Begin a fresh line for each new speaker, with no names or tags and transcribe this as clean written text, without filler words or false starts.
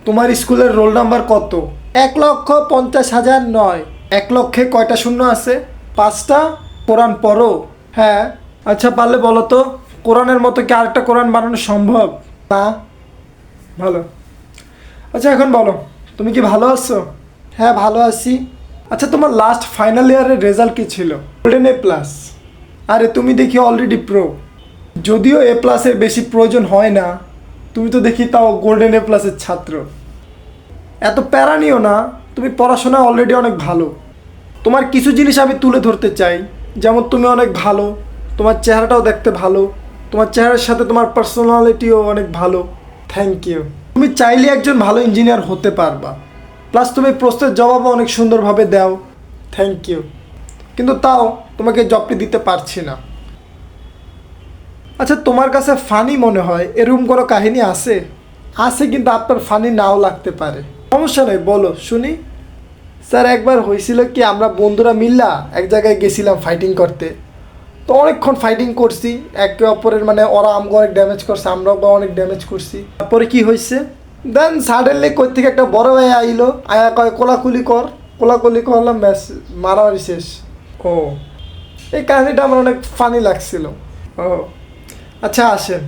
তোমার স্কুলের roll number কত? 1,50,000 নয়, 1 লক্ষে কয়টা শূন্য আছে? 5টা। কোরআন পড়ো? হ্যাঁ। আচ্ছা পারলে বলো তো, কোরআনের মতো কি আরেকটা কোরআন বানানো সম্ভব? না। ভালো। আচ্ছা এখন বলো, তুমি কি ভালো আছো? হ্যাঁ ভালো আছি। আচ্ছা তোমার লাস্ট ফাইনাল ইয়ারের রেজাল্ট কি ছিল? Golden A plus. আরে তুমি দেখি অলরেডি প্রো। যদিও এ প্লাসের বেশি প্রয়োজন হয় না, তুমি তো দেখি তাও গোল্ডেন এ প্লাসের ছাত্র। এত প্যারা নিও না, তুমি পড়াশোনা অলরেডি অনেক ভালো। তোমার কিছু জিনিস আমি তুলে ধরতে চাই, যেমন তুমি অনেক ভালো, তোমার চেহারাটাও দেখতে ভালো, তোমার চেহারার সাথে তোমার পার্সোনালিটিও অনেক ভালো। Thank you. তুমি চাইলে একজন ভালো ইঞ্জিনিয়ার হতে পারবা, প্লাস তুমি প্রশ্নের জবাবও অনেক সুন্দরভাবে দাও। Thank you. কিন্তু তাও তোমাকে জবটি দিতে পারছি না। আচ্ছা তোমার কাছে ফানি মনে হয়, এরকম কোনো কাহিনী আছে? আছে, কিন্তু আপনার ফানি নাও লাগতে পারে। সমস্যা নেই, বলো শুনি। স্যার একবার হয়েছিল কি, আমরা বন্ধুরা মিল্লা এক জায়গায় গেছিলাম ফাইটিং করতে। তো অনেকক্ষণ ফাইটিং করছি একে অপরের, মানে ওরা আমাকে অনেক ড্যামেজ করছে, আমরাও অনেক ড্যামেজ করছি। তারপরে কি হয়েছে, দেন সাডেনলি কই থেকে একটা বড় ভাই আইলো, আয়া কয় কোলাকুলি কর। কোলাকুলি করলাম, ব্যাস মারামারি শেষ। ও, এই কাহিনিটা আমার অনেক ফানি লাগছিল। ও আচ্ছা আসেন।